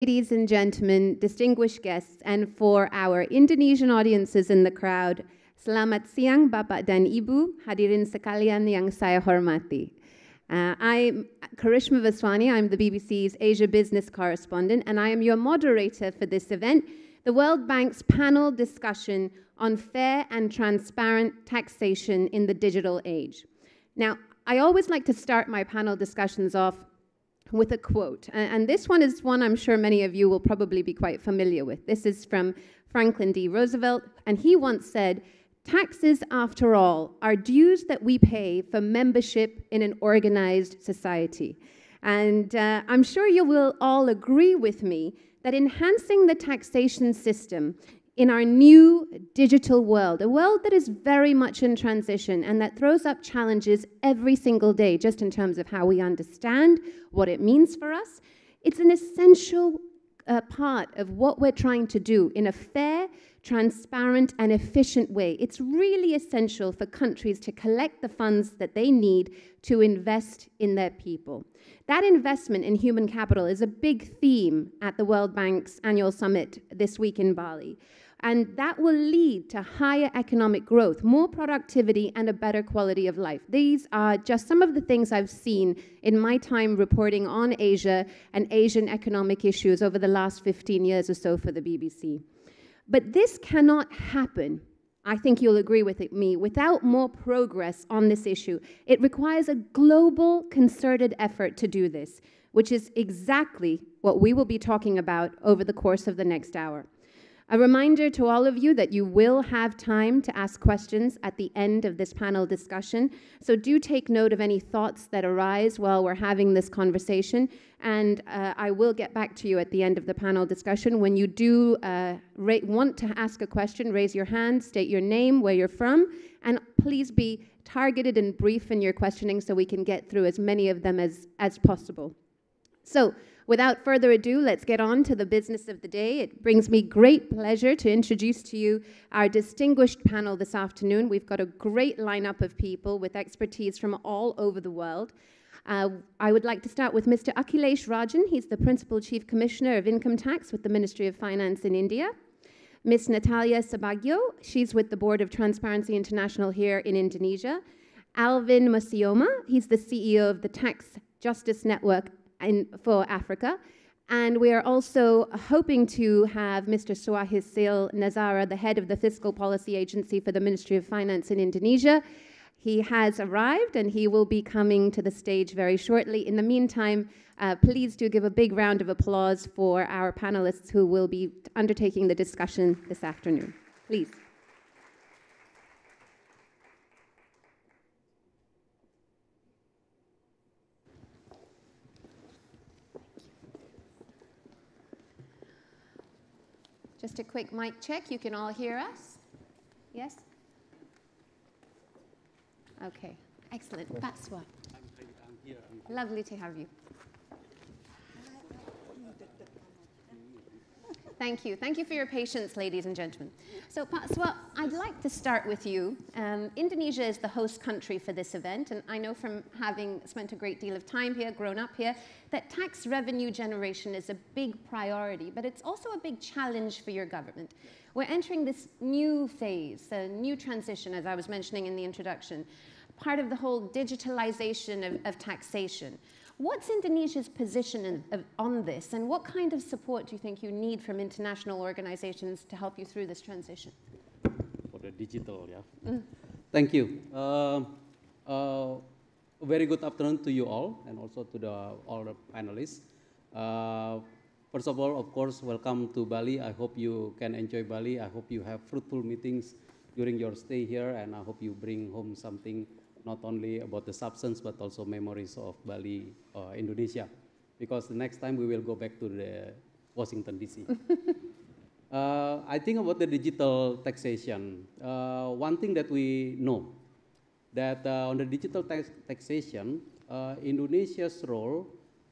Ladies and gentlemen, distinguished guests, and for our Indonesian audiences in the crowd, selamat siang Bapak dan Ibu, hadirin sekalian yang saya hormati. I'm Karishma Vaswani, I'm the BBC's Asia Business Correspondent, and I am your moderator for this event, the World Bank's panel discussion on fair and transparent taxation in the digital age. Now, I always like to start my panel discussions off with a quote. And this one is one I'm sure many of you will probably be quite familiar with. This is from Franklin D. Roosevelt, and he once said, "Taxes, after all, are dues that we pay for membership in an organized society." And I'm sure you will all agree with me that enhancing the taxation system in our new digital world, a world that is very much in transition and that throws up challenges every single day, just in terms of how we understand what it means for us, it's an essential part of what we're trying to do in a fair, transparent, and efficient way. It's really essential for countries to collect the funds that they need to invest in their people. That investment in human capital is a big theme at the World Bank's annual summit this week in Bali. And that will lead to higher economic growth, more productivity, and a better quality of life. These are just some of the things I've seen in my time reporting on Asia and Asian economic issues over the last 15 years or so for the BBC. But this cannot happen, I think you'll agree with me, without more progress on this issue. It requires a global, concerted effort to do this, which is exactly what we will be talking about over the course of the next hour. A reminder to all of you that you will have time to ask questions at the end of this panel discussion, so do take note of any thoughts that arise while we're having this conversation, and I will get back to you at the end of the panel discussion. When you do want to ask a question, raise your hand, state your name, where you're from, and please be targeted and brief in your questioning so we can get through as many of them as possible. So, without further ado, let's get on to the business of the day. It brings me great pleasure to introduce to you our distinguished panel this afternoon. We've got a great lineup of people with expertise from all over the world. I would like to start with Mr. Akhilesh Rajan. He's the Principal Chief Commissioner of Income Tax with the Ministry of Finance in India. Ms. Natalia Sabagio, she's with the Board of Transparency International here in Indonesia. Alvin Musioma, he's the CEO of the Tax Justice Network for Africa. And we are also hoping to have Mr. Suhasil Nazara, the head of the Fiscal Policy Agency for the Ministry of Finance in Indonesia. He has arrived and he will be coming to the stage very shortly. In the meantime, please do give a big round of applause for our panelists who will be undertaking the discussion this afternoon. Please. Just a quick mic check. You can all hear us? Yes? Okay, excellent. That's what. I'm here. Lovely to have you. Thank you. Thank you for your patience, ladies and gentlemen. So, Pak Suat, I'd like to start with you. Indonesia is the host country for this event, and I know from having spent a great deal of time here, grown up here, that tax revenue generation is a big priority, but it's also a big challenge for your government. We're entering this new phase, a new transition, as I was mentioning in the introduction, part of the whole digitalization of taxation. What's Indonesia's position on this, and what kind of support do you think you need from international organizations to help you through this transition? For the digital, yeah. Thank you. A very good afternoon to you all, and also to all the panelists. First of all, of course, welcome to Bali. I hope you can enjoy Bali. I hope you have fruitful meetings during your stay here, and I hope you bring home something not only about the substance, but also memories of Bali, Indonesia. Because the next time we will go back to the Washington, D.C. I think about the digital taxation. One thing that we know, that on the digital taxation, Indonesia's role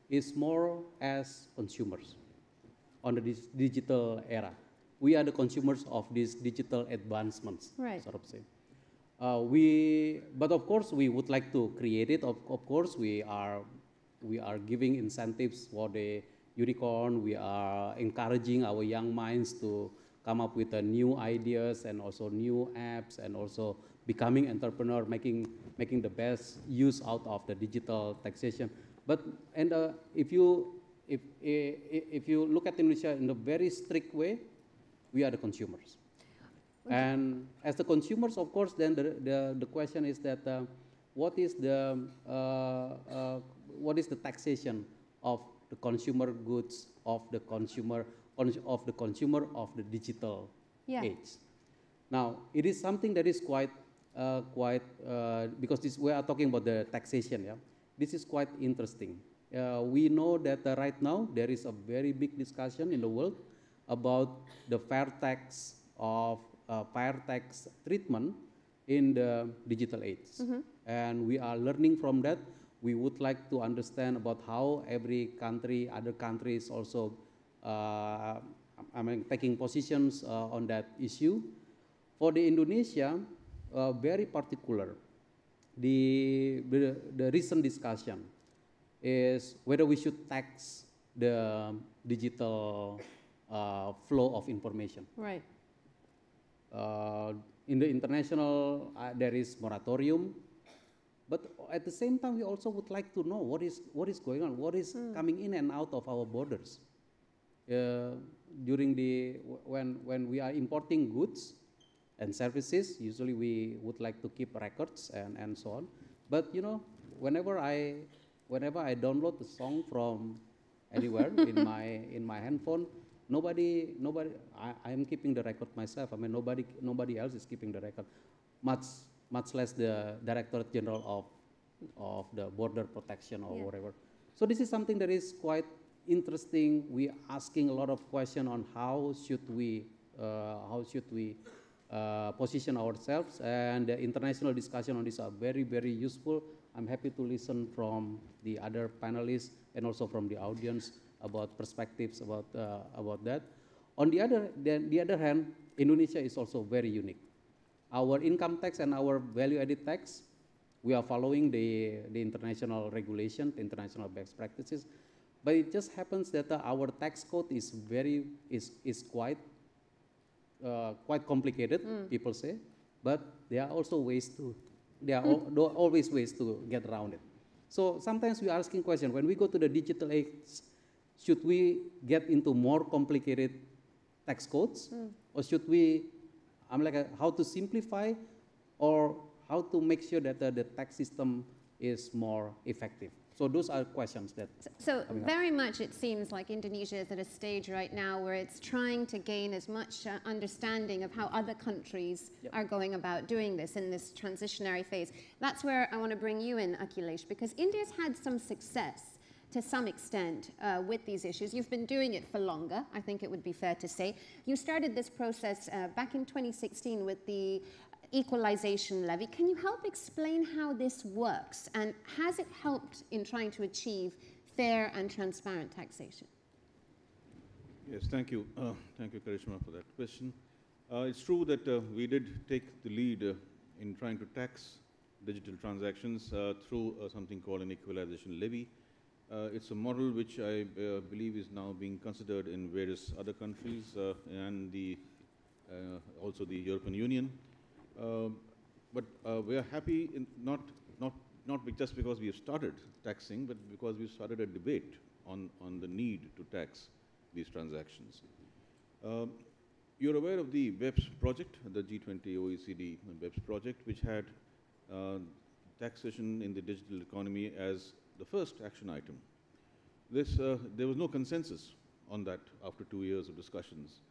is more as consumers on the digital era. We are the consumers of these digital advancements, right. Sort of say. But of course, we would like to create it. Of course, we are giving incentives for the unicorn. We are encouraging our young minds to come up with new ideas and also new apps, and also becoming entrepreneur, making the best use out of the digital taxation. But if you look at Indonesia in a very strict way, we are the consumers. And as the consumers, of course, then the question is that what is the taxation of the consumer goods of the consumer of the digital age? Now, it is something that is quite because we are talking about the taxation. Yeah, this is quite interesting. We know that right now there is a very big discussion in the world about the fair tax treatment in the digital age. And we are learning from that. We would like to understand about how every country, other countries also, taking positions on that issue. For the Indonesia, very particular, the recent discussion is whether we should tax the digital flow of information. Right. In the international, there is moratorium, but at the same time, we also would like to know what is going on, what is coming in and out of our borders. During when we are importing goods and services, usually we would like to keep records and so on. But you know, whenever I download a song from anywhere in my handphone, nobody. I am keeping the record myself. I mean, nobody else is keeping the record, much less the Directorate General of the Border Protection or whatever. So this is something that is quite interesting. We are asking a lot of questions on how should we position ourselves, and the international discussion on this are very, very useful. I'm happy to listen from the other panelists and also from the audience about perspectives about that. On the other hand, Indonesia is also very unique. Our income tax and our value-added tax, we are following the international regulation, the international best practices, but it just happens that our tax code is quite complicated, people say, but there are also always ways to get around it. So sometimes we are asking questions, when we go to the digital age, should we get into more complicated tax codes, or should we, how to simplify, or how to make sure that the tax system is more effective? So those are questions that. So very much it seems like Indonesia is at a stage right now where it's trying to gain as much understanding of how other countries are going about doing this in this transitionary phase. That's where I want to bring you in, Akhilesh, because India's had some success to some extent with these issues. You've been doing it for longer, I think it would be fair to say. You started this process back in 2016 with the equalization levy. Can you help explain how this works, and has it helped in trying to achieve fair and transparent taxation? Yes, thank you. Thank you, Karishma, for that question. It's true that we did take the lead in trying to tax digital transactions through something called an equalization levy. It's a model which I believe is now being considered in various other countries and also the European Union. But we are happy, not just because we have started taxing, but because we've started a debate on the need to tax these transactions. You're aware of the BEPS project, the G20 OECD BEPS project, which had taxation in the digital economy as the first action item. There was no consensus on that after 2 years of discussions.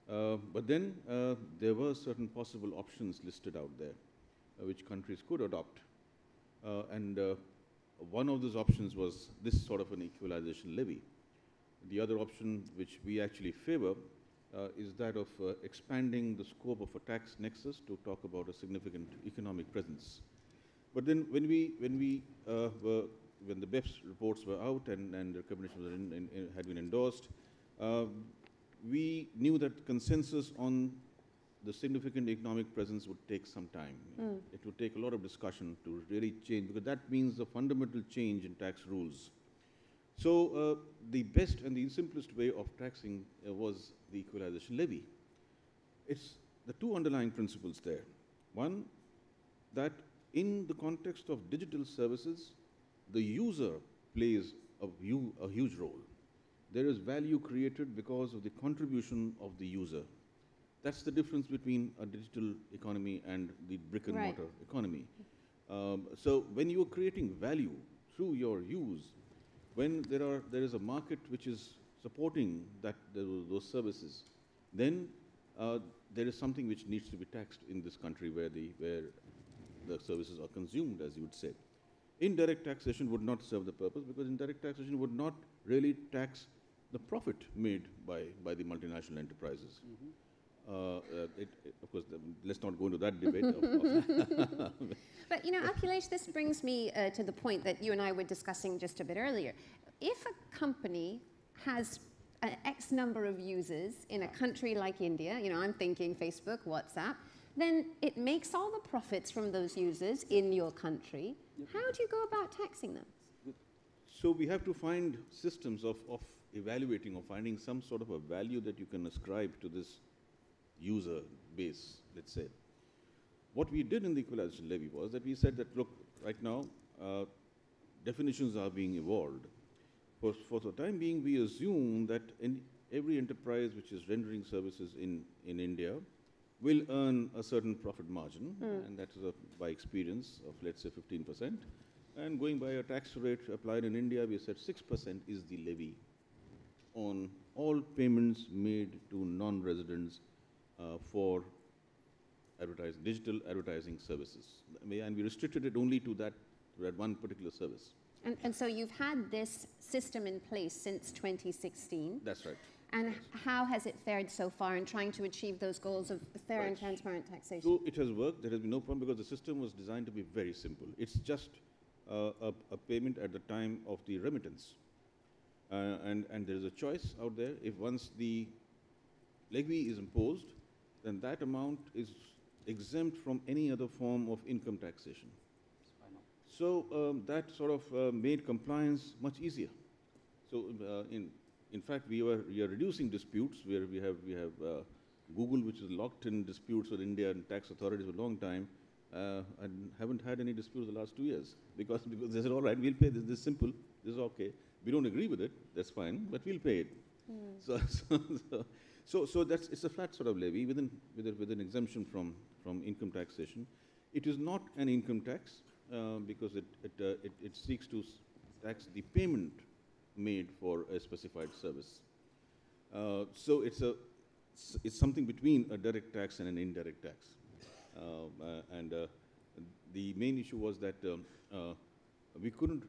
But then there were certain possible options listed out there which countries could adopt. And one of those options was this sort of an equalization levy. The other option, which we actually favor, is that of expanding the scope of a tax nexus to talk about a significant economic presence. But then when the BEPS reports were out and the recommendations had been endorsed, we knew that consensus on the significant economic presence would take some time. It would take a lot of discussion to really change, because that means a fundamental change in tax rules. So the best and the simplest way of taxing was the equalization levy. It's the two underlying principles there. One, that in the context of digital services, the user plays a huge role. There is value created because of the contribution of the user. That's the difference between a digital economy and the brick and mortar economy. So when you are creating value through your use, when there is a market which is supporting those services, then there is something which needs to be taxed in this country where the services are consumed, as you would say. Indirect taxation would not serve the purpose, because indirect taxation would not really tax the profit made by the multinational enterprises. Of course, let's not go into that debate. But, Akhilesh, this brings me to the point that you and I were discussing just a bit earlier. If a company has an X number of users in a country like India, I'm thinking Facebook, WhatsApp, then it makes all the profits from those users in your country. Yep. How do you go about taxing them? So we have to find systems of evaluating or finding some sort of a value that you can ascribe to this user base, let's say. What we did in the equalization levy was that we said that, look, right now, definitions are being evolved. For the time being, we assume that every enterprise which is rendering services in India will earn a certain profit margin, and that is by experience of, let's say, 15%. And going by a tax rate applied in India, we said 6% is the levy on all payments made to non-residents for digital advertising services. And we restricted it only to that one particular service. And so you've had this system in place since 2016. That's right. And how has it fared so far in trying to achieve those goals of fair and transparent taxation? So it has worked. There has been no problem because the system was designed to be very simple. It's just a payment at the time of the remittance. And there is a choice out there. If once the levy is imposed, then that amount is exempt from any other form of income taxation. So that sort of made compliance much easier. So in fact, we are reducing disputes where we have Google, which is locked in disputes with India and tax authorities for a long time, and haven't had any disputes the last 2 years because they said, all right, we'll pay this. This is simple. This is okay. We don't agree with it. That's fine, but we'll pay it. So it's a flat sort of levy with an exemption from income taxation. It is not an income tax because it seeks to tax the payment made for a specified service. So it's something between a direct tax and an indirect tax. The main issue was that we couldn't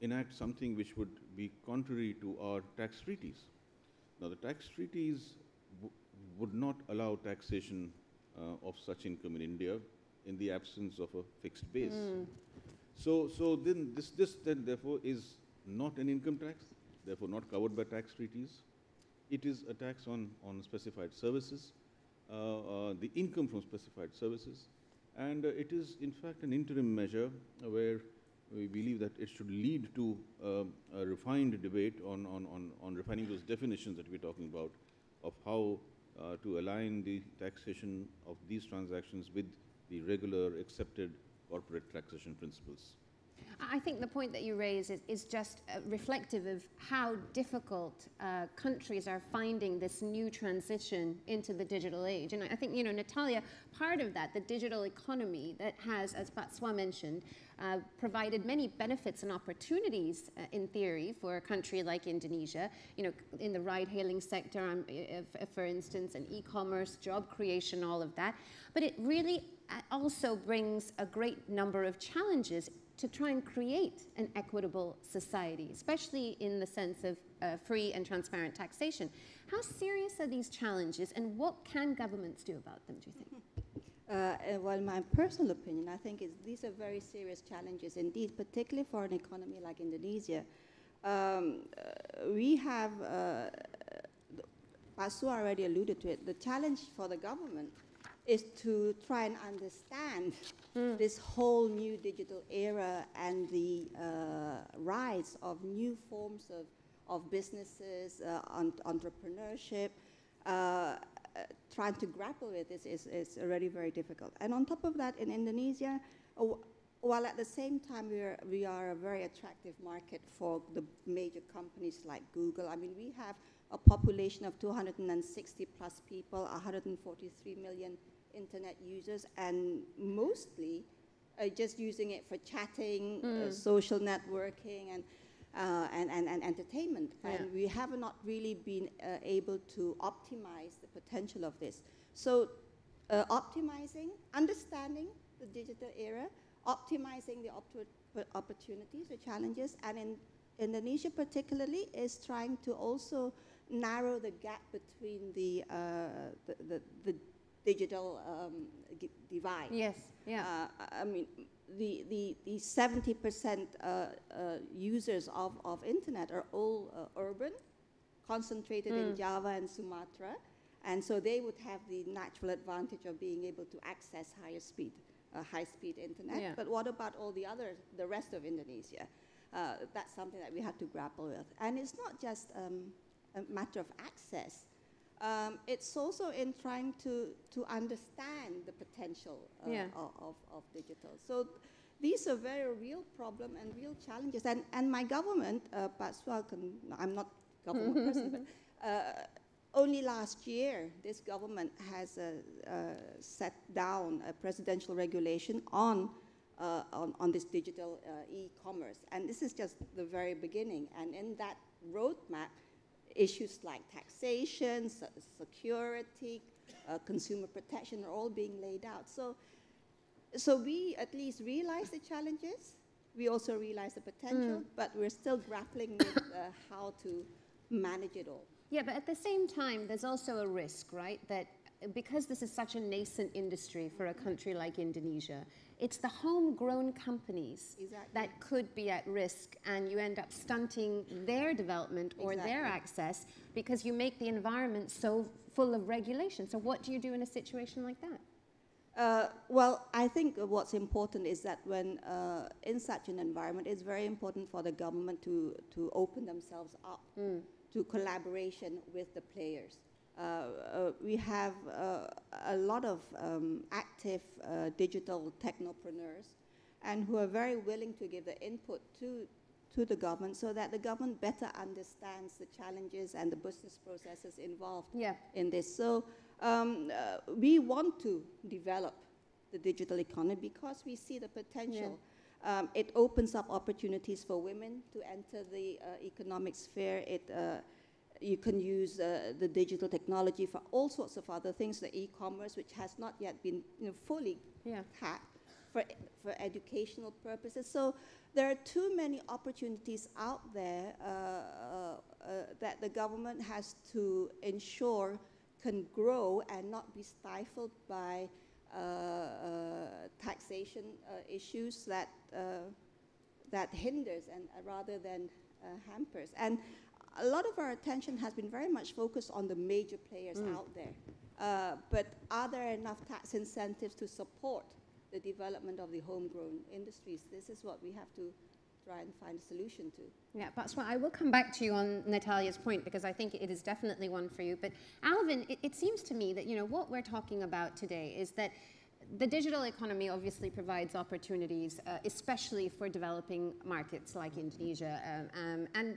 enact something which would be contrary to our tax treaties. Now, the tax treaties would not allow taxation of such income in India in the absence of a fixed base. So then this therefore is not an income tax, therefore not covered by tax treaties. It is a tax on specified services, the income from specified services, and it is in fact an interim measure where we believe that it should lead to a refined debate on refining those definitions that we're talking about of how to align the taxation of these transactions with the regular accepted corporate taxation principles. I think the point that you raise is just reflective of how difficult countries are finding this new transition into the digital age. And I think, Natalia, part of that, the digital economy that has, as Batswa mentioned, provided many benefits and opportunities in theory for a country like Indonesia, in the ride-hailing sector, for instance, and e-commerce, job creation, all of that. But it really also brings a great number of challenges to try and create an equitable society, especially in the sense of free and transparent taxation. How serious are these challenges, and what can governments do about them, do you think? Well, my personal opinion, I think these are very serious challenges indeed, particularly for an economy like Indonesia. We have, Pasua already alluded to it, the challenge for the government is to try and understand this whole new digital era and the rise of new forms of businesses, entrepreneurship. Trying to grapple with this is already very difficult. And on top of that, in Indonesia, while at the same time we are a very attractive market for the major companies like Google. I mean, we have a population of 260 plus people, 143 million internet users, and mostly just using it for chatting, social networking, and entertainment. And we have not really been able to optimize the potential of this. So optimizing, understanding the digital era, optimizing the opportunities, the challenges, and in Indonesia particularly is trying to also narrow the gap between the digital divide. Yes, yeah. I mean, the 70% users of internet are all urban, concentrated in Java and Sumatra, and so they would have the natural advantage of being able to access high-speed internet. Yeah. But what about all the rest of Indonesia? That's something that we have to grapple with. And it's not just a matter of access. It's also in trying to understand the potential of digital. So these are very real problems and real challenges. And my government, I'm not government person, but only last year, this government has set down a presidential regulation on this digital e-commerce. And this is just the very beginning. And in that roadmap, issues like taxation, security, consumer protection are all being laid out. So we at least realize the challenges. We also realize the potential, but we're still grappling with how to manage it all. Yeah, but at the same time, there's also a risk, right? That because this is such a nascent industry for a country like Indonesia, it's the homegrown companies that could be at risk, and you end up stunting their development or their access because you make the environment so full of regulation. So what do you do in a situation like that? Well, I think what's important is that when in such an environment, it's very important for the government to open themselves up to collaboration with the players. We have a lot of active digital technopreneurs and who are very willing to give the input to the government so that the government better understands the challenges and the business processes involved in this. So we want to develop the digital economy because we see the potential. It opens up opportunities for women to enter the economic sphere. You can use the digital technology for all sorts of other things, the e-commerce, which has not yet been fully tapped for educational purposes. So there are too many opportunities out there that the government has to ensure can grow and not be stifled by taxation issues that hinders and rather than hampers. And a lot of our attention has been very much focused on the major players out there. But are there enough tax incentives to support the development of the homegrown industries? This is what we have to try and find a solution to. Yeah, that's why I will come back to you on Natalia's point because I think it is definitely one for you. But Alvin, it seems to me that what we're talking about today is that the digital economy obviously provides opportunities, especially for developing markets like Indonesia.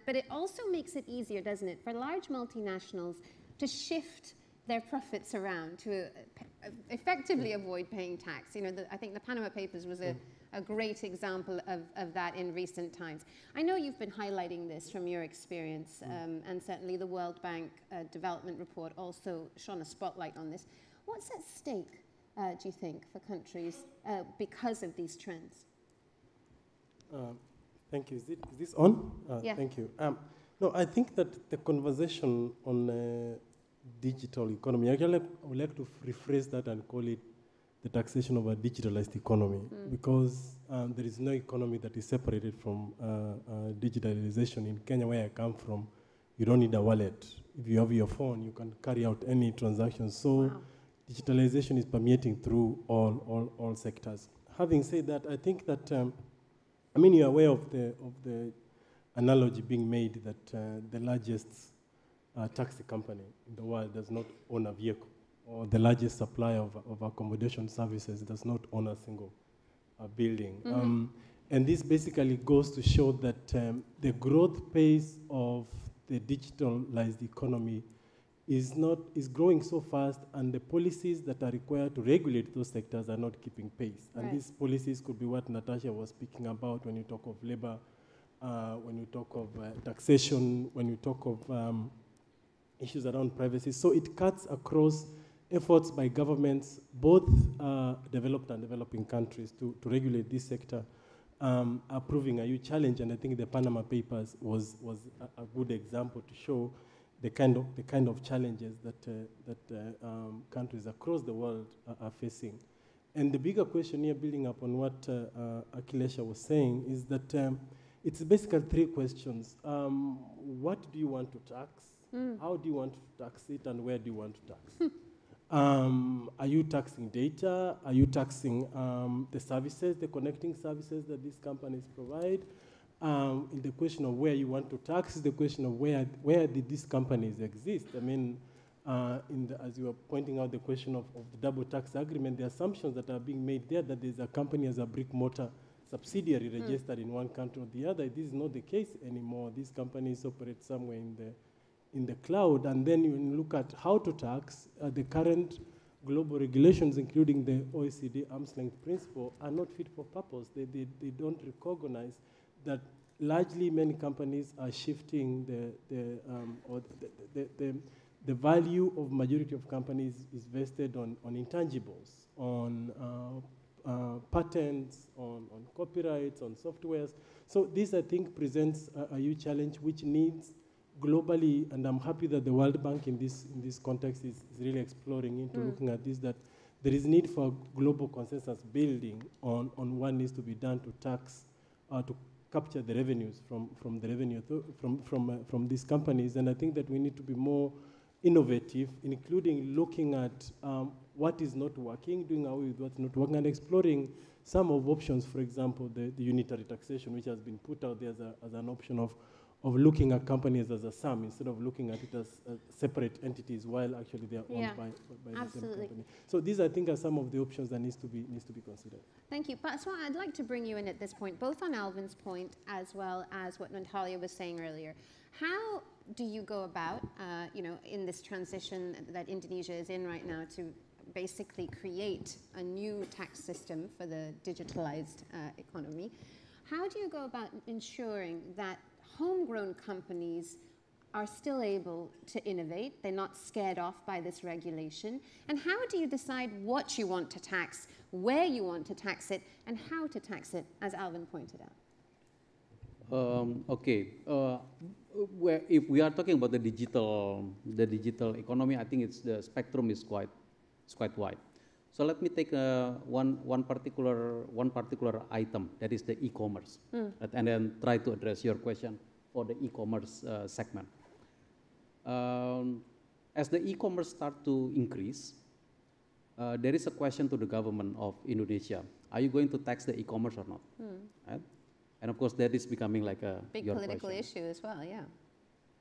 But it also makes it easier, doesn't it, for large multinationals to shift their profits around to effectively avoid paying tax. I think the Panama Papers was a great example of that in recent times. I know you've been highlighting this from your experience, and certainly the World Bank Development Report also shone a spotlight on this. What's at stake, do you think, for countries because of these trends? Thank you. Is this on? Yeah. Thank you. No, I think that the conversation on digital economy, actually, I would like to rephrase that and call it the taxation of a digitalized economy, because there is no economy that is separated from digitalization. In Kenya, where I come from, you don't need a wallet. If you have your phone, you can carry out any transaction. So digitalization is permeating through all sectors. Having said that, I think that, I mean, you're aware of the analogy being made that the largest taxi company in the world does not own a vehicle, or the largest supplier of accommodation services does not own a single building. And this basically goes to show that the growth pace of the digitalized economy is growing so fast, and the policies that are required to regulate those sectors are not keeping pace. And these policies could be what Natasha was speaking about when you talk of labor, when you talk of taxation, when you talk of issues around privacy. So it cuts across efforts by governments, both developed and developing countries, to regulate this sector, are proving a huge challenge. And I think the Panama Papers was a good example to show the kind of challenges that countries across the world are facing. And the bigger question here, building up on what Akilesha was saying, is that it's basically three questions. What do you want to tax? How do you want to tax it, and where do you want to tax? Are you taxing data? Are you taxing the services, the connecting services that these companies provide? In the question of where you want to tax is the question of where did these companies exist? I mean, as you were pointing out, the question of the double tax agreement, the assumptions that are being made there that there's a company as a brick mortar subsidiary registered in one country or the other. This is not the case anymore. These companies operate somewhere in the cloud. And then you look at how to tax, the current global regulations, including the OECD arm's length principle, are not fit for purpose. They don't recognize that largely many companies are shifting the value of majority of companies is vested on intangibles, on patents, on copyrights, on softwares. So this, I think, presents a huge challenge which needs globally, and I'm happy that the World Bank in this context is really exploring into looking at this, that there is need for global consensus building on what needs to be done to tax, to capture the revenues from the revenue from these companies. And I think that we need to be more innovative, including looking at what is not working, doing away with what's not working, and exploring some of options. For example, the unitary taxation, which has been put out there as an option of looking at companies as a sum instead of looking at it as separate entities, while actually they are owned by the same company. So these, I think, are some of the options that needs to be considered. Thank you. But so I'd like to bring you in at this point, both on Alvin's point as well as what Natalia was saying earlier. How do you go about, in this transition that Indonesia is in right now, to basically create a new tax system for the digitalized economy? How do you go about ensuring that homegrown companies are still able to innovate, they're not scared off by this regulation? And how do you decide what you want to tax, where you want to tax it, and how to tax it, as Alvin pointed out? Where if we are talking about the digital economy, I think the spectrum is quite wide. So let me take one particular item, that is the e-commerce, and then try to address your question for the e-commerce segment. As the e-commerce start to increase, there is a question to the government of Indonesia: are you going to tax the e-commerce or not? Right? And of course, that is becoming like a big political issue as well. Yeah.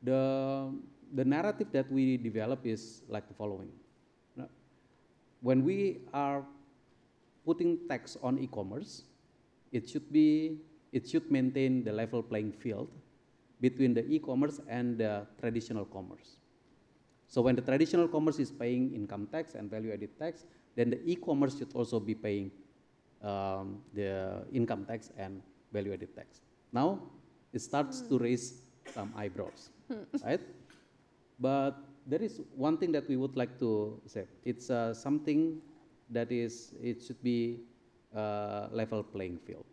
The narrative that we develop is like the following. When we are putting tax on e-commerce, it should maintain the level playing field between the e-commerce and the traditional commerce. So when the traditional commerce is paying income tax and value-added tax, then the e-commerce should also be paying the income tax and value-added tax. Now it starts to raise some eyebrows, right? But there is one thing that we would like to say. It's something that it should be level playing field.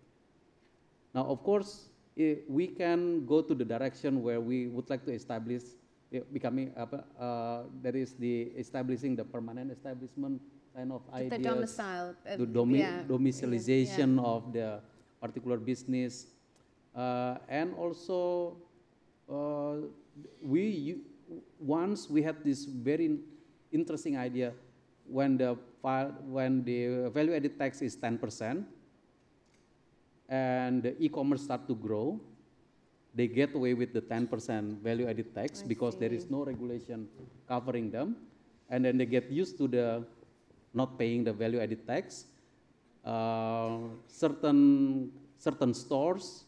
Now, of course, we can go to the direction where we would like to establish that is establishing the permanent establishment kind of ideas. The domicile. The domiciliation of the particular business, and also once we had this very interesting idea, when the value-added tax is 10%, and the e-commerce start to grow, they get away with the 10% value-added tax because there is no regulation covering them, and then they get used to the not paying the value-added tax. Certain stores,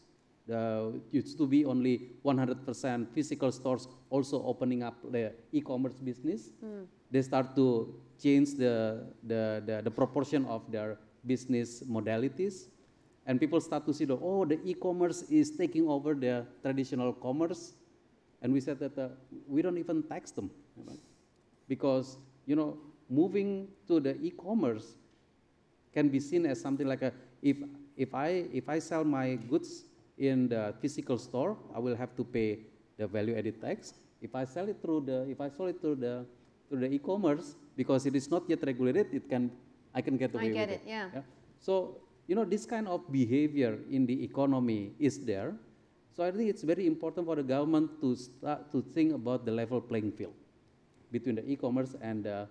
used to be only 100% physical stores also opening up the e-commerce business. They start to change the proportion of their business modalities. And people start to see that, oh, the e-commerce is taking over the traditional commerce. And we said that we don't even tax them. Right? Because, you know, moving to the e-commerce can be seen as something like if I sell my goods in the physical store, I will have to pay the value-added tax. If I sold it through the e-commerce, because it is not yet regulated, I can get away with it. I get it, yeah. So, you know, this kind of behavior in the economy is there. So I think it's very important for the government to start to think about the level playing field between the e-commerce and the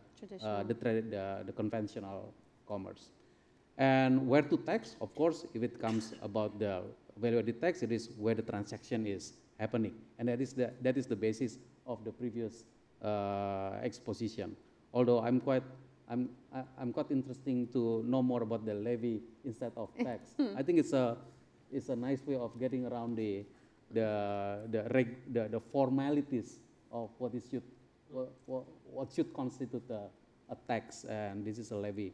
conventional commerce. And where to tax, of course, if it comes about the value-added tax, it is where the transaction is happening. And that is the basis of the previous exposition. Although I'm quite interesting to know more about the levy instead of tax. I think it's a nice way of getting around the formalities of what should constitute a tax, and this is a levy.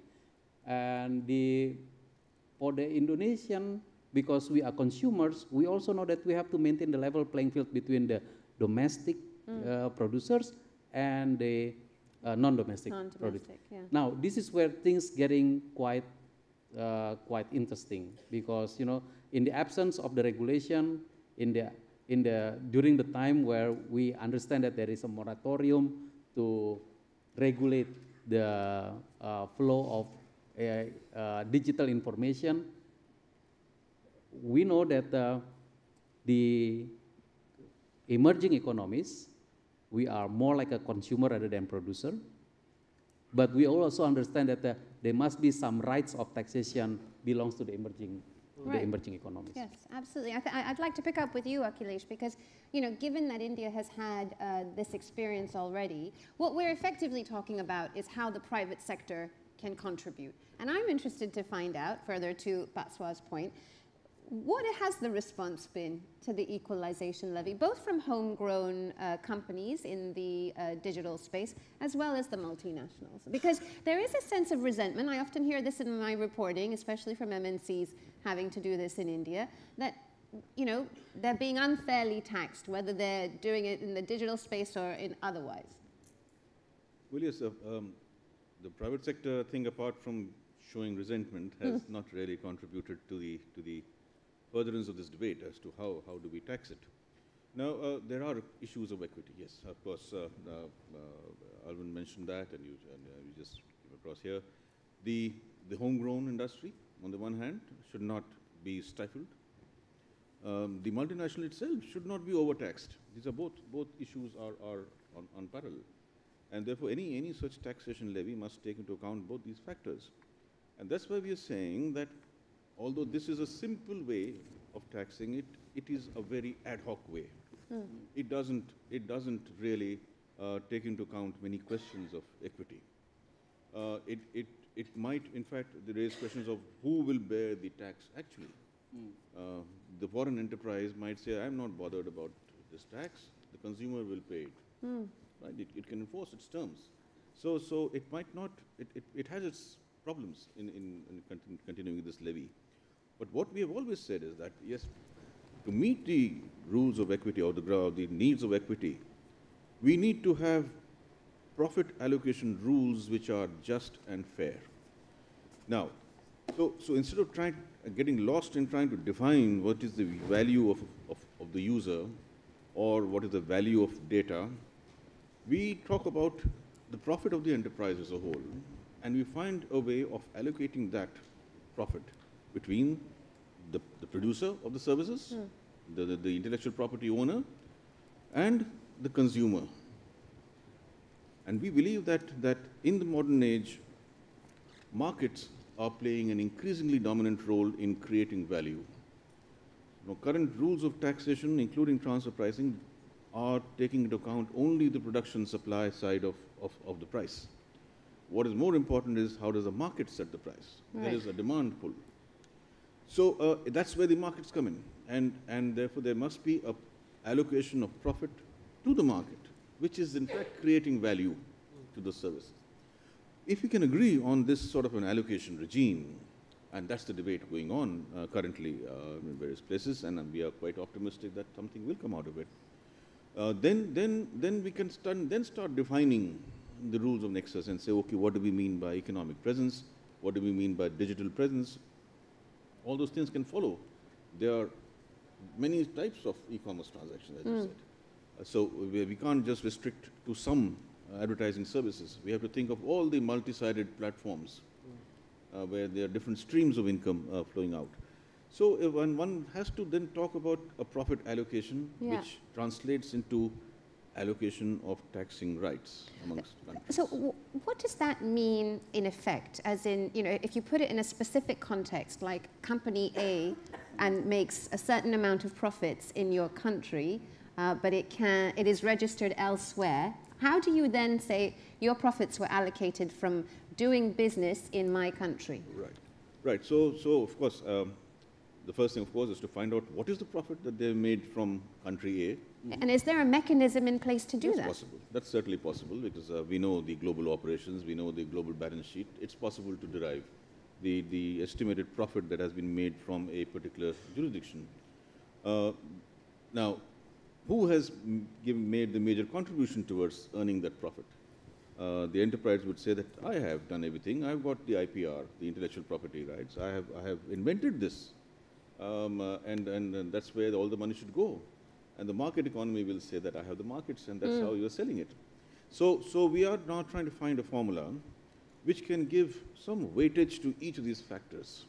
And for the Indonesian, because we are consumers, we also know that we have to maintain the level playing field between the domestic producers and the non-domestic producers. Yeah. Now, this is where things getting quite interesting, because, you know, in the absence of the regulation, during the time where we understand that there is a moratorium to regulate the flow of digital information, we know that the emerging economies, we are more like a consumer rather than producer. But we also understand that there must be some rights of taxation belongs to the emerging economies. Yes, absolutely. I'd like to pick up with you, Akhilesh, because, you know, given that India has had this experience already, what we're effectively talking about is how the private sector can contribute. And I'm interested to find out, further to Batswa's point, what has the response been to the equalization levy, both from homegrown companies in the digital space, as well as the multinationals? Because there is a sense of resentment. I often hear this in my reporting, especially from MNCs having to do this in India, that, you know, they're being unfairly taxed, whether they're doing it in the digital space or in otherwise. Well, yes, the private sector thing, apart from showing resentment, has not really contributed to the furtherance of this debate as to how do we tax it. Now, there are issues of equity, yes, of course. Alvin mentioned that, and you just came across here. The homegrown industry, on the one hand, should not be stifled. The multinational itself should not be overtaxed. These are both issues are on parallel. And therefore, any such taxation levy must take into account both these factors. And that's why we are saying that although this is a simple way of taxing it, it is a very ad hoc way. It doesn't really take into account many questions of equity. It might, in fact, raise questions of who will bear the tax actually. The foreign enterprise might say, I'm not bothered about this tax, the consumer will pay it. Right? It can enforce its terms. So it might not, it has its problems in continuing this levy. But what we have always said is that, yes, to meet the rules of equity or the needs of equity, we need to have profit allocation rules which are just and fair. Now, so instead of getting lost in trying to define what is the value of the user or what is the value of data, we talk about the profit of the enterprise as a whole, and we find a way of allocating that profit between the producer of the services, the intellectual property owner, and the consumer. And we believe that in the modern age, markets are playing an increasingly dominant role in creating value. Now, current rules of taxation, including transfer pricing, are taking into account only the production supply side of the price. What is more important is how does the market set the price? Right. There is a demand pull. So that's where the markets come in. And therefore, there must be an allocation of profit to the market, which is in fact creating value to the services. If we can agree on this sort of an allocation regime, and that's the debate going on currently in various places, and we are quite optimistic that something will come out of it, then we can start defining the rules of nexus and say, okay, what do we mean by economic presence? What do we mean by digital presence? All those things can follow. There are many types of e-commerce transactions, as you said. So we can't just restrict to some advertising services. We have to think of all the multi-sided platforms where there are different streams of income flowing out. So one has to then talk about a profit allocation, which translates into allocation of taxing rights amongst countries. So what does that mean in effect? As in, you know, if you put it in a specific context, like company A and makes a certain amount of profits in your country, but it is registered elsewhere, how do you then say your profits were allocated from doing business in my country? Right. So of course, the first thing, of course, is to find out what is the profit that they made from country A. And is there a mechanism in place to do that? That's possible. That's certainly possible because we know the global operations, we know the global balance sheet. It's possible to derive the estimated profit that has been made from a particular jurisdiction. Now, who has made the major contribution towards earning that profit? The enterprise would say that I have done everything. I've got the IPR, the intellectual property rights. I have invented this, and that's where all the money should go. And the market economy will say that I have the markets, and that's how you're selling it. So we are now trying to find a formula which can give some weightage to each of these factors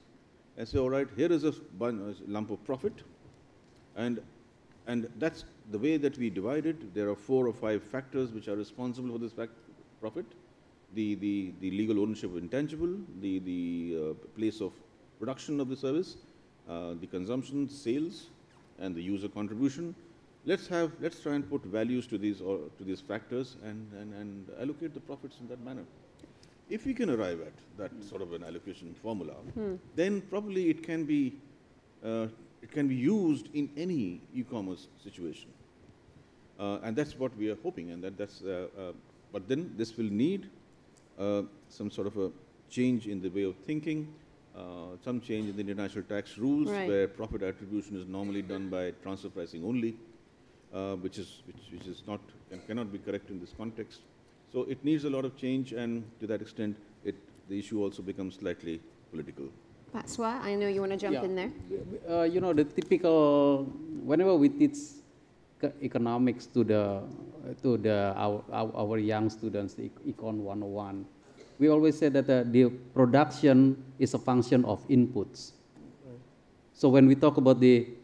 and say, all right, here is a lump of profit, and that's the way that we divide it. There are 4 or 5 factors which are responsible for this profit: the legal ownership of intangible, the place of production of the service, the consumption, sales, and the user contribution. Let's try and put values to these factors and allocate the profits in that manner. If we can arrive at that sort of an allocation formula, then probably it can be used in any e-commerce situation, and that's what we are hoping. And but then this will need some sort of a change in the way of thinking, some change in the international tax rules, where profit attribution is normally done by transfer pricing only, which is not and cannot be correct in this context. So it needs a lot of change, and to that extent, the issue also becomes slightly political. Patswa, I know you want to jump in there. You know, the typical, whenever we teach economics to our young students, the Econ 101, we always say that the production is a function of inputs. So when we talk about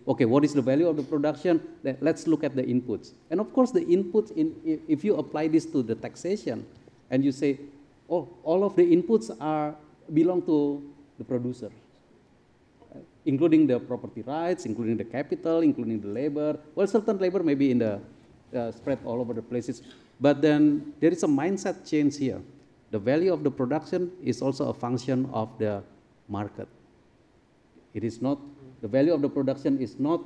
what is the value of the production, let's look at the inputs. And of course, the inputs, if you apply this to the taxation, and you say, oh, all of the inputs belong to the producer, including the property rights, including the capital, including the labor. Well, certain labor may be in the spread all over the places, but then there is a mindset change here. The value of the production is also a function of the market. It is not, the value of the production is not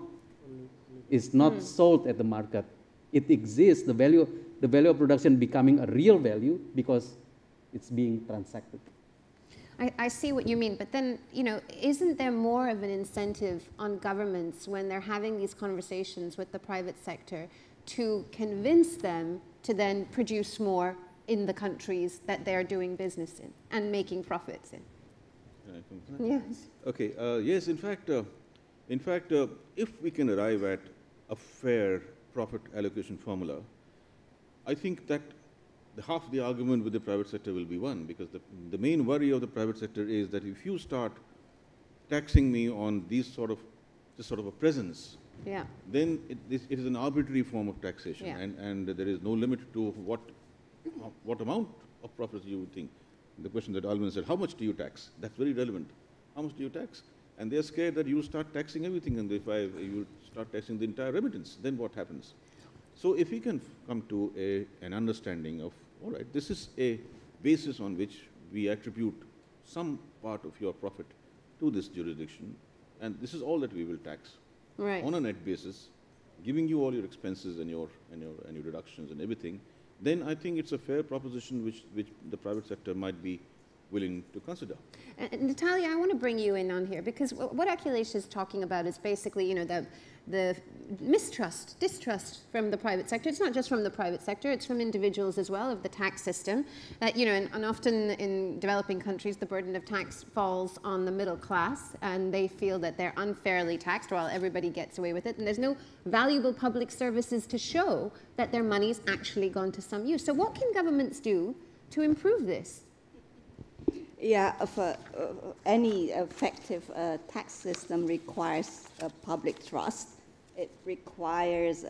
sold at the market. It exists, the value of production becoming a real value because it's being transacted. I see what you mean, but then, you know, isn't there more of an incentive on governments when they're having these conversations with the private sector to convince them to then produce more in the countries that they're doing business in and making profits in? Yes. Okay. Yes. In fact, if we can arrive at a fair profit allocation formula, I think that half the argument with the private sector will be won, because the main worry of the private sector is that if you start taxing me on this sort of a presence, then it is an arbitrary form of taxation, and there is no limit to what amount of profits you would think. the question that Alvin said, how much do you tax? That's very relevant. How much do you tax? And they're scared that you'll start taxing everything, and if you start taxing the entire remittance, then what happens? So if we can come to an understanding of, all right, this is a basis on which we attribute some part of your profit to this jurisdiction, and this is all that we will tax on a net basis, giving you all your expenses and your deductions and everything, then I think it's a fair proposition which the private sector might be willing to consider. Natalia, I want to bring you in on here, because what Akhilesh is talking about is basically, you know, the distrust from the private sector. It's not just from the private sector, it's from individuals as well, of the tax system. That, you know, and often in developing countries, the burden of tax falls on the middle class, and they feel that they're unfairly taxed while everybody gets away with it, and there's no valuable public services to show that their money's actually gone to some use. So what can governments do to improve this? Yeah, any effective tax system requires public trust. It requires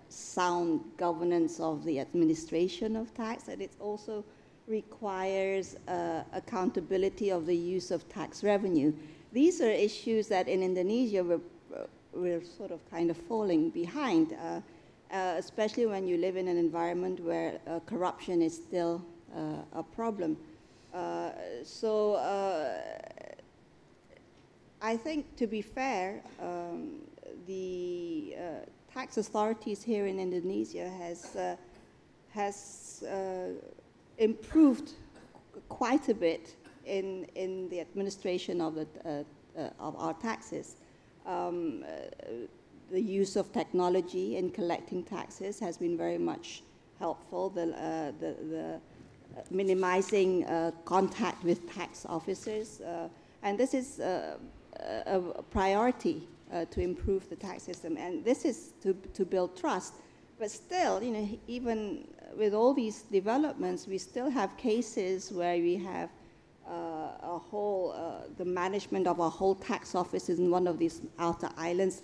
sound governance of the administration of tax, and it also requires accountability of the use of tax revenue. These are issues that in Indonesia we're sort of kind of falling behind, especially when you live in an environment where corruption is still a problem. So I think, to be fair, the tax authorities here in Indonesia has improved quite a bit in the administration of our taxes. The use of technology in collecting taxes has been very much helpful. The minimizing contact with tax officers, and this is a priority to improve the tax system, and this is to build trust. But still, you know, even with all these developments, we still have cases where we have the management of a whole tax office in one of these outer islands,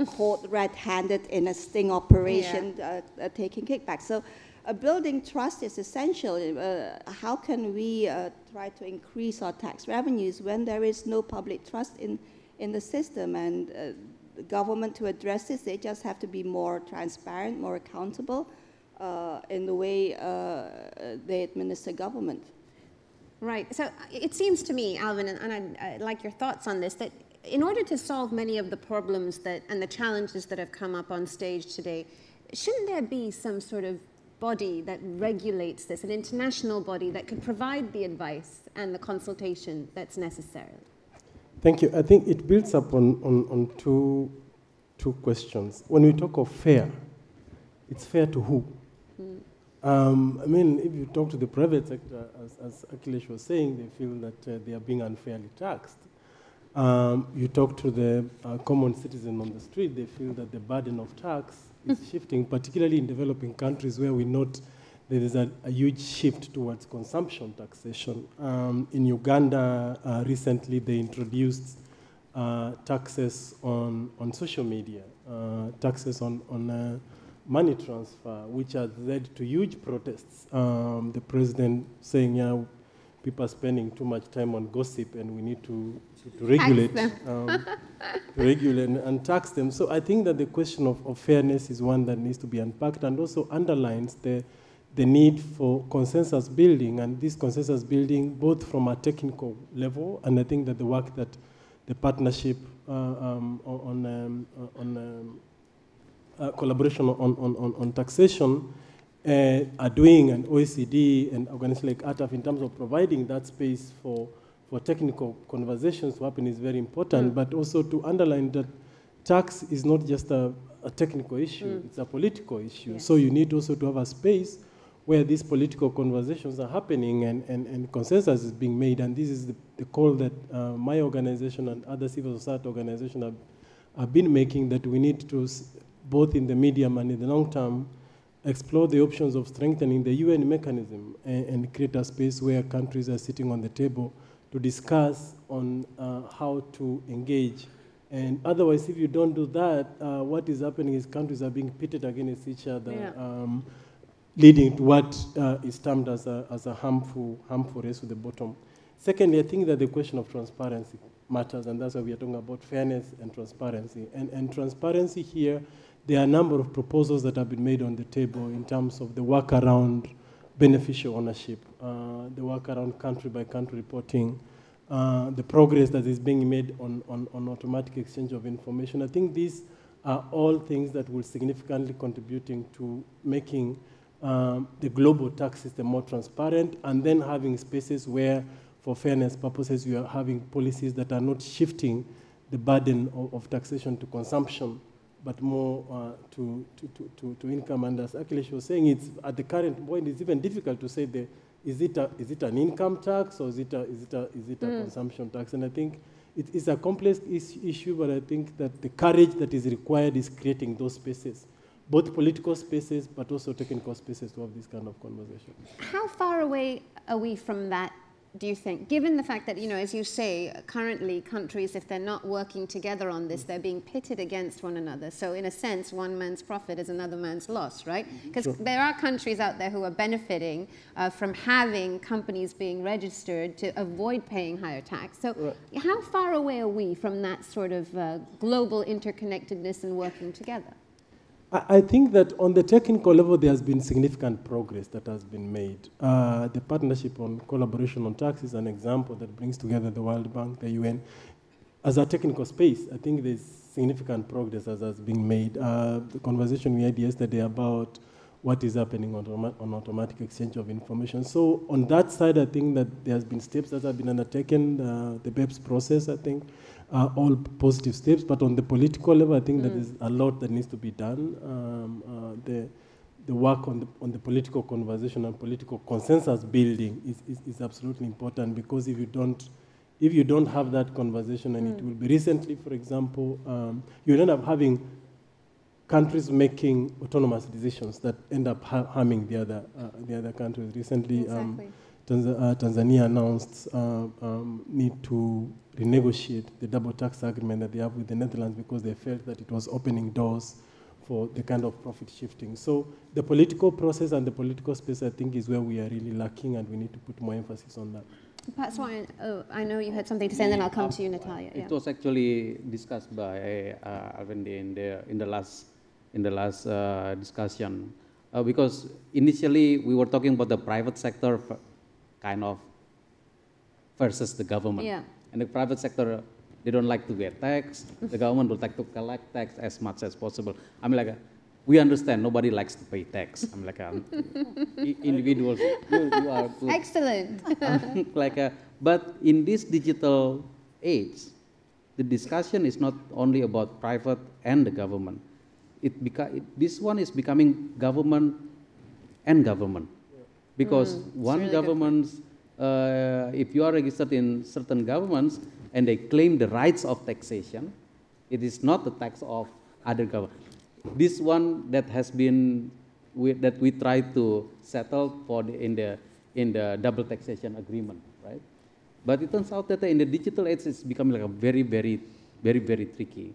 caught red-handed in a sting operation, taking kickbacks. So building trust is essential. How can we try to increase our tax revenues when there is no public trust in the system? And the government, to address this, they just have to be more transparent, more accountable in the way they administer government. Right. So it seems to me, Alvin, and I'd like your thoughts on this, that in order to solve many of the problems and the challenges that have come up on stage today, shouldn't there be some sort of body that regulates this, an international body that could provide the advice and the consultation that's necessary? Thank you. I think it builds up on two questions. When we talk of fair, it's fair to who? I mean, if you talk to the private sector, as Akhilesh was saying, they feel that they are being unfairly taxed. You talk to the common citizen on the street, they feel that the burden of tax is shifting, particularly in developing countries where we note there is a huge shift towards consumption taxation. In Uganda, recently they introduced taxes on social media, taxes on money transfer, which has led to huge protests. The president saying, yeah, people are spending too much time on gossip and we need to regulate, regulate and tax them. So I think that the question of fairness is one that needs to be unpacked, and also underlines the need for consensus building, and this consensus building both from a technical level, and I think that the work that the partnership on collaboration on taxation are doing, and OECD and organizations like ATAF, in terms of providing that space for technical conversations to happen, is very important, but also to underline that tax is not just a technical issue, it's a political issue. Yes. So you need also to have a space where these political conversations are happening and consensus is being made, and this is the call that my organization and other civil society organizations have been making, that we need to, both in the medium and in the long term, explore the options of strengthening the UN mechanism and create a space where countries are sitting on the table to discuss on how to engage. And otherwise, if you don't do that, what is happening is countries are being pitted against each other. Yeah. leading to what is termed as a harmful race to the bottom. Secondly, I think that the question of transparency matters, and that's why we are talking about fairness and transparency. And transparency here, there are a number of proposals that have been made on the table in terms of the work around beneficial ownership, the work around country-by-country reporting, the progress that is being made on automatic exchange of information. I think these are all things that will significantly contributing to making the global tax system more transparent, and then having spaces where, for fairness purposes, you are having policies that are not shifting the burden of taxation to consumption, but more to income. And as Akhilesh was saying, it's at the current point, it's even difficult to say is it an income tax or is it a consumption tax? And I think it's a complex issue, but I think that the courage that is required is creating those spaces, both political spaces, but also technical spaces to have this kind of conversation. How far away are we from that, do you think? Given the fact that, you know, as you say, currently countries, if they're not working together on this, they're being pitted against one another. So in a sense, one man's profit is another man's loss, right? Because there are countries out there who are benefiting from having companies being registered to avoid paying higher tax. So how far away are we from that sort of global interconnectedness and working together? I think that on the technical level, there has been significant progress that has been made. The partnership on collaboration on tax is an example that brings together the World Bank, the UN. As a technical space, I think there's significant progress that has been made. The conversation we had yesterday about what is happening on automatic exchange of information. So on that side, I think that there has been steps that have been undertaken, the BEPS process, I think, all positive steps. But on the political level, I think that there's a lot that needs to be done. The work on the political conversation and political consensus building is absolutely important, because if you don't have that conversation, and it will be recently, for example, you end up having countries making autonomous decisions that end up harming the other countries. Recently, Tanzania announced need to renegotiate the double tax agreement that they have with the Netherlands, because they felt that it was opening doors for the kind of profit shifting. So the political process and the political space, I think, is where we are really lacking, and we need to put more emphasis on that. Perhaps I know you had something to say, and then I'll come to you, Natalia. It was actually discussed by Arvind in the last discussion, because initially we were talking about the private sector kind of versus the government. Yeah. And the private sector, they don't like to get tax. The government would like to collect tax as much as possible. I mean, like, we understand nobody likes to pay tax. I'm like, individuals, you are good. Excellent. But in this digital age, the discussion is not only about private and the government. This one is becoming government and government. Because one really government's, if you are registered in certain governments and they claim the rights of taxation, it is not the tax of other government. This one that has been, that we try to settle for in the double taxation agreement, right? But it turns out that in the digital age, it's becoming like a very, very, very, very tricky.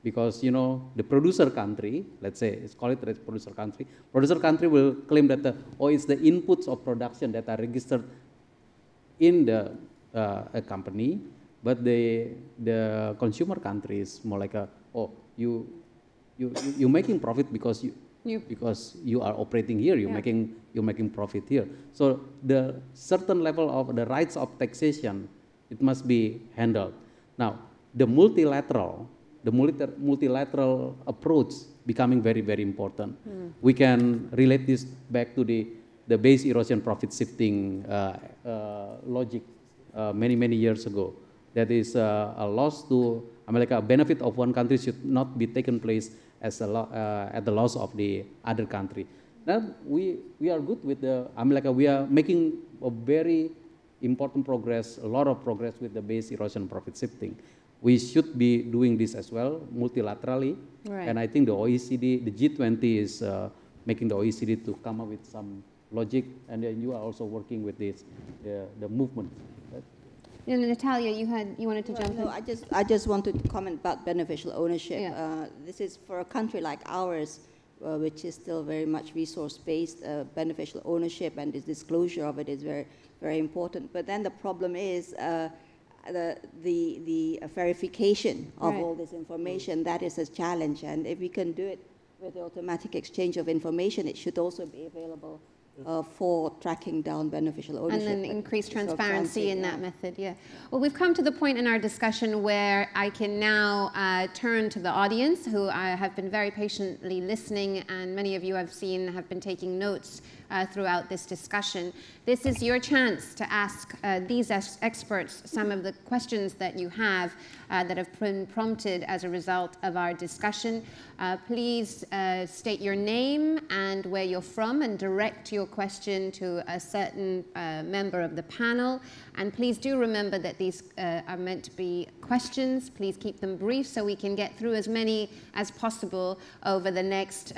Because, you know, the producer country, let's say, let's call it the producer country will claim that, it's the inputs of production that are registered in a company, but the consumer country is more like you're making profit because you are operating here, you're making profit here. So the certain level of the rights of taxation, it must be handled. Now, the multilateral approach becoming very, very important. We can relate this back to the base erosion profit shifting logic many, many years ago. That is a loss to America. A benefit of one country should not be taken place as at the loss of the other country. Now we are good with the America. We are making a very important progress, a lot of progress with the base erosion profit shifting. We should be doing this as well multilaterally, right. And I think the OECD, the G20 is making the OECD to come up with some logic, and then you are also working with this, the movement. Right? You know, Natalia, you wanted to jump in? I just wanted to comment about beneficial ownership. Yeah. This is for a country like ours, which is still very much resource-based. Beneficial ownership and the disclosure of it is very, very important. But then the problem is the verification of all this information. That is a challenge. And if we can do it with the automatic exchange of information, it should also be available for tracking down beneficial ownership. And then increase transparency in that method, yeah. Well, we've come to the point in our discussion where I can now turn to the audience, who have been very patiently listening, and many of you I've seen have been taking notes throughout this discussion. This is your chance to ask these experts some of the questions that you have that have been prompted as a result of our discussion. Please state your name and where you're from and direct your question to a certain member of the panel. And please do remember that these are meant to be questions. Please keep them brief so we can get through as many as possible over the next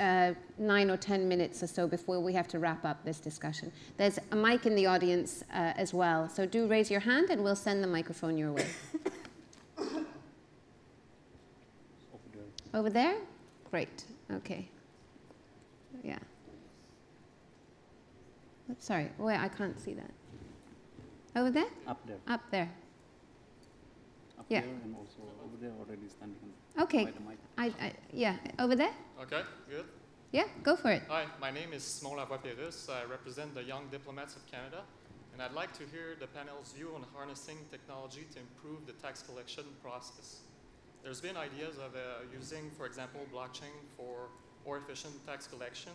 9 or 10 minutes or so before we have to wrap up this discussion. There's a mic in the audience as well, so do raise your hand and we'll send the microphone your way. Over there? Great, okay. Yeah. Sorry, wait, I can't see that. Over there? Up there. Up there. Up Yeah. there and also over there already standing Okay. by the mic. Yeah, over there? Okay, good. Yeah, go for it. Hi, my name is Smola Vaperis. I represent the Young Diplomats of Canada, and I'd like to hear the panel's view on harnessing technology to improve the tax collection process. There's been ideas of using, for example, blockchain for more efficient tax collection,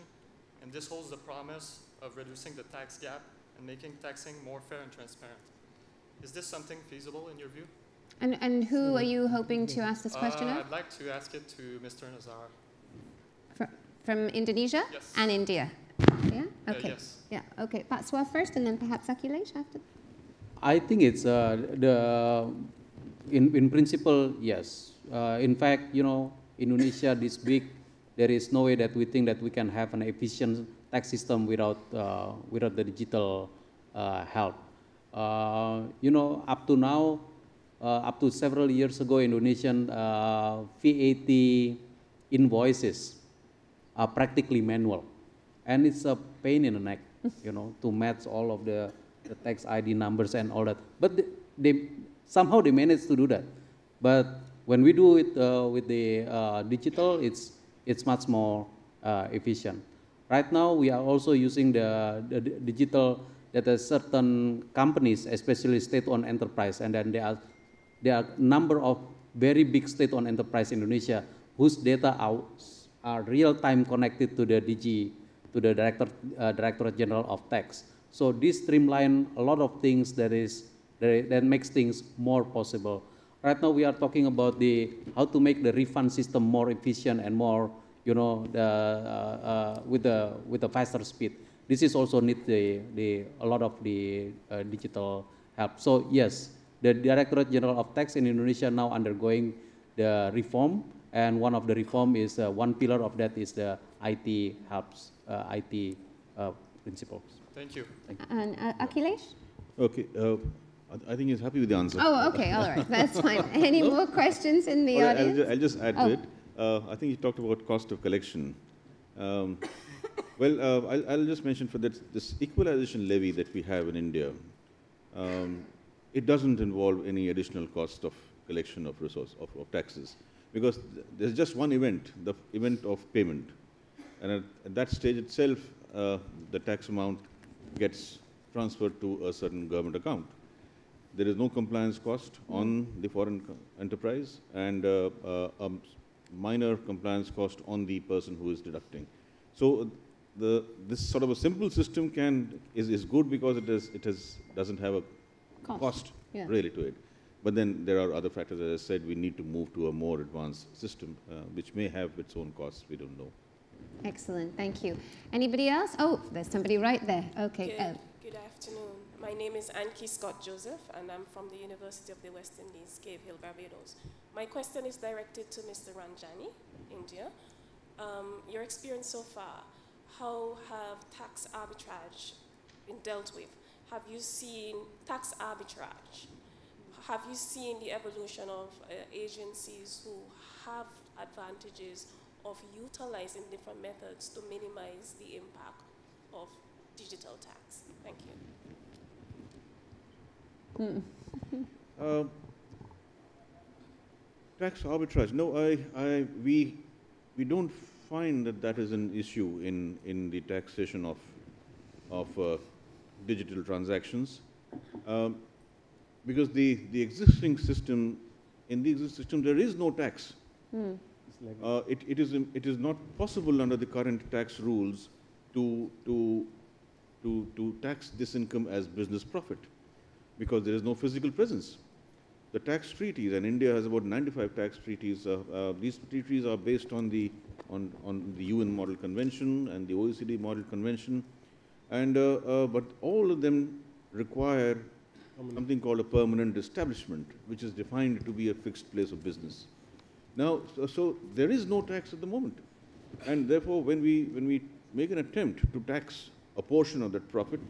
and this holds the promise of reducing the tax gap and making taxing more fair and transparent. Is this something feasible in your view? And who are you hoping to ask this question of? I'd like to ask it to Mr. Nazar. From Indonesia? Yes. And India? Yeah? Okay. Yes. Yeah, okay. Pak Swa first and then perhaps Akhilesh after. I think it's in principle, yes. In fact, you know, Indonesia this big, there is no way that we think that we can have an efficient tax system without the digital help. You know, up to now, up to several years ago, Indonesian VAT invoices are practically manual, and it's a pain in the neck, you know, to match all of the tax ID numbers and all that. But somehow they manage to do that. But when we do it with the digital, it's much more efficient. Right now, we are also using the digital that are companies, especially state-owned enterprise, and then there are a number of very big state-owned enterprise in Indonesia whose data are real-time connected to the DG, to the Directorate General of Tax. So this streamline a lot of things that makes things more possible. Right now we are talking about how to make the refund system more efficient and more, you know, with a faster speed. This is also need a lot of the digital help. So yes, the Directorate General of Tax in Indonesia now undergoing the reform, and one of the reform is one pillar of that is the IT helps, IT principles. Thank you. Thank you. And Akhilesh? Okay. I think he's happy with the answer. Oh, okay, all right, that's fine. Any more questions in the audience? I'll just add to it. I think you talked about cost of collection. I'll just mention for that this equalization levy that we have in India, it doesn't involve any additional cost of collection of of taxes, because there's just one event, the event of payment. And at that stage itself, the tax amount gets transferred to a certain government account. There is no compliance cost on the foreign enterprise, and a minor compliance cost on the person who is deducting. So this sort of a simple system is good because it doesn't have a cost really to it. But then there are other factors. As I said, we need to move to a more advanced system, which may have its own costs. We don't know. Excellent, thank you. Anybody else? Oh, there's somebody right there. Okay. Good afternoon. My name is Anki Scott Joseph, and I'm from the University of the West Indies, Cave Hill, Barbados. My question is directed to Mr. Ranjani, India. Your experience so far, how have tax arbitrage been dealt with? Have you seen tax arbitrage? Have you seen the evolution of agencies who have advantages of utilizing different methods to minimize the impact of digital tax? Thank you. Tax arbitrage. No, we don't find that that is an issue in the taxation of digital transactions, because the existing system, in the existing system, there is no tax. It is not possible under the current tax rules to tax this income as business profit, because there is no physical presence. The tax treaties, and India has about 95 tax treaties. These treaties are based on the UN Model Convention and the OECD Model Convention, and but all of them require something called a permanent establishment, which is defined to be a fixed place of business. Now, so there is no tax at the moment, and therefore, when we make an attempt to tax a portion of that profit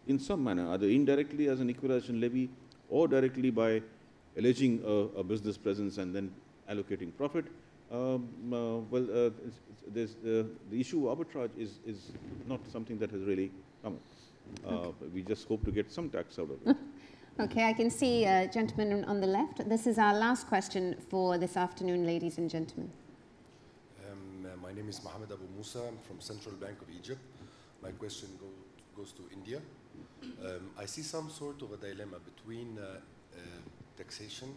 in some manner, either indirectly as an equalization levy or directly by alleging a business presence and then allocating profit, the issue of arbitrage is not something that has really come up. We just hope to get some tax out of it. Okay, I can see a gentleman on the left. This is our last question for this afternoon, ladies and gentlemen. My name is Mohammed Abu Musa. I'm from Central Bank of Egypt. My question goes to India. I see some sort of a dilemma between taxation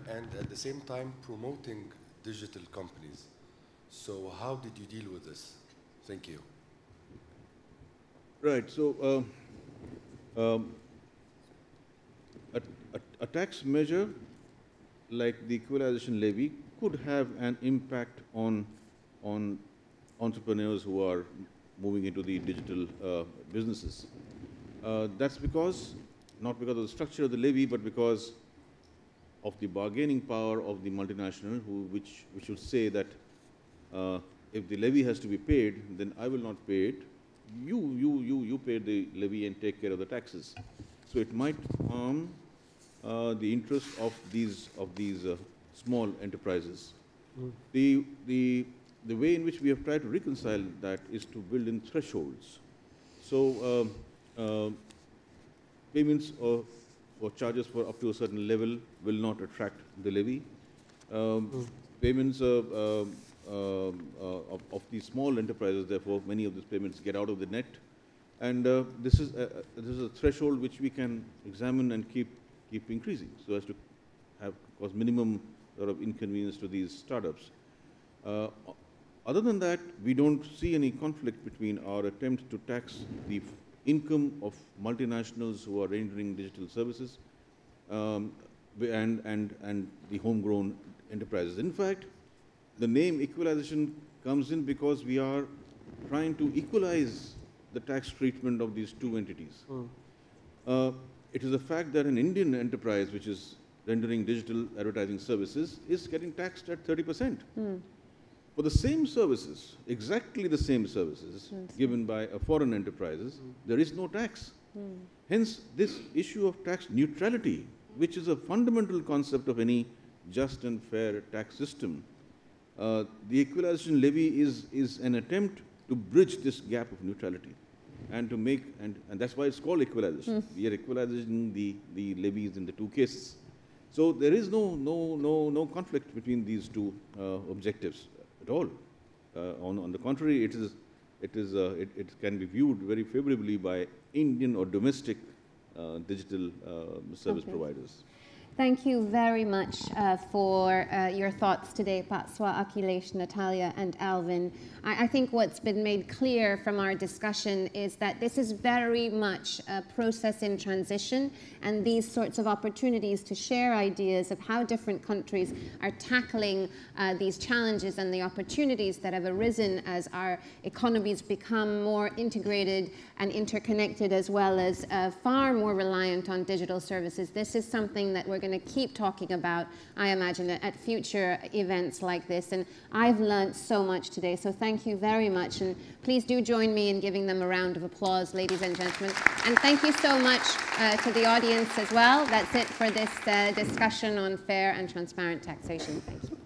and at the same time promoting digital companies. So how did you deal with this? Thank you. Right. So a tax measure like the equalization levy could have an impact on entrepreneurs who are moving into the digital businesses. That's because, not because of the structure of the levy, but because of the bargaining power of the multinational, which would say that if the levy has to be paid, then I will not pay it. You pay the levy and take care of the taxes. So it might harm the interest of these small enterprises. The way in which we have tried to reconcile that is to build in thresholds. So payments or charges for up to a certain level will not attract the levy. Payments of these small enterprises, therefore, many of these payments get out of the net, and this is a threshold which we can examine and keep increasing, so as to have cause minimum sort of inconvenience to these startups. Other than that, we don't see any conflict between our attempt to tax the income of multinationals who are rendering digital services and the homegrown enterprises. In fact, the name equalization comes in because we are trying to equalize the tax treatment of these two entities. It is a fact that an Indian enterprise which is rendering digital advertising services is getting taxed at 30%. For the same services, exactly the same services given by a foreign enterprises, there is no tax. Hence, this issue of tax neutrality, which is a fundamental concept of any just and fair tax system, the equalization levy is an attempt to bridge this gap of neutrality and to make, and that's why it's called equalization. We are equalizing the levies in the two cases. So there is no conflict between these two objectives at all. On the contrary, it can be viewed very favorably by Indian or domestic digital service providers. Thank you very much for your thoughts today, Patswa, Akhilesh, Natalia, and Alvin. I think what's been made clear from our discussion is that this is very much a process in transition, and these sorts of opportunities to share ideas of how different countries are tackling these challenges and the opportunities that have arisen as our economies become more integrated and interconnected, as well as far more reliant on digital services. This is something that we're going to keep talking about, I imagine, at future events like this. And I've learned so much today, so thank you very much. And please do join me in giving them a round of applause, ladies and gentlemen. And thank you so much to the audience as well. That's it for this discussion on fair and transparent taxation. Thank you.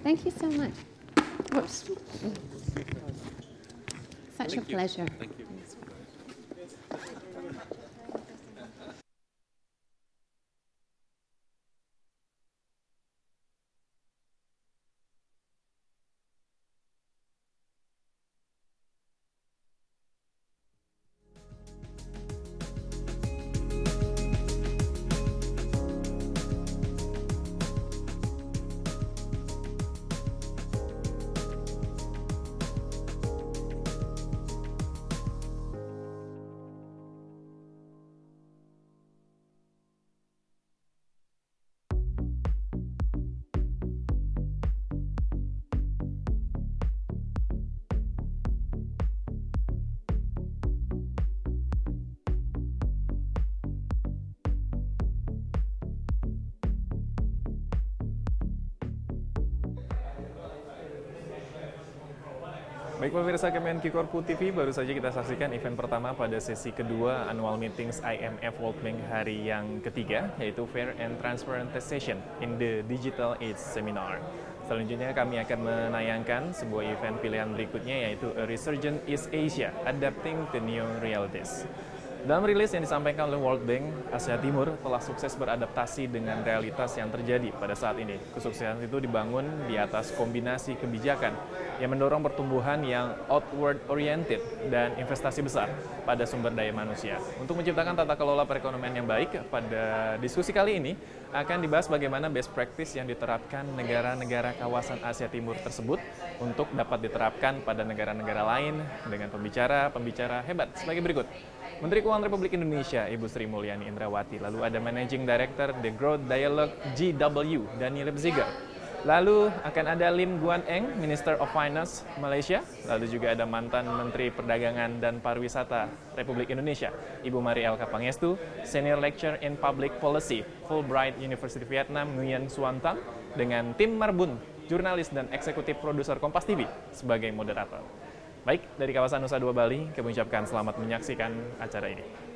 Thank you so much. Whoops. Such a pleasure. Thank you. Baik pemirsa Kemenkeu TV, baru saja kita saksikan event pertama pada sesi kedua Annual Meetings IMF World Bank hari yang ketiga, yaitu Fair and Transparent Taxation in the Digital Age Seminar. Selanjutnya kami akan menayangkan sebuah event pilihan berikutnya, yaitu A Resurgent East Asia, Adapting to New Realities. Dalam rilis yang disampaikan oleh World Bank, Asia Timur telah sukses beradaptasi dengan realitas yang terjadi pada saat ini. Kesuksesan itu dibangun di atas kombinasi kebijakan yang mendorong pertumbuhan yang outward-oriented dan investasi besar pada sumber daya manusia. Untuk menciptakan tata kelola perekonomian yang baik, pada diskusi kali ini akan dibahas bagaimana best practice yang diterapkan negara-negara kawasan Asia Timur tersebut untuk dapat diterapkan pada negara-negara lain dengan pembicara hebat sebagai berikut. Menteri Keuangan Republik Indonesia, Ibu Sri Mulyani Indrawati. Lalu ada Managing Director The Growth Dialogue GW, Daniel Lebziger. Lalu akan ada Lim Guan Eng, Minister of Finance Malaysia. Lalu juga ada mantan Menteri Perdagangan dan Pariwisata Republik Indonesia, Ibu Mariel Kapangestu, Senior Lecturer in Public Policy, Fulbright University Vietnam, Nguyen Xuan Tam, dengan tim Marbun, jurnalis dan eksekutif produser Kompas TV sebagai moderator. Baik, dari kawasan Nusa Dua Bali, kami ucapkan selamat menyaksikan acara ini.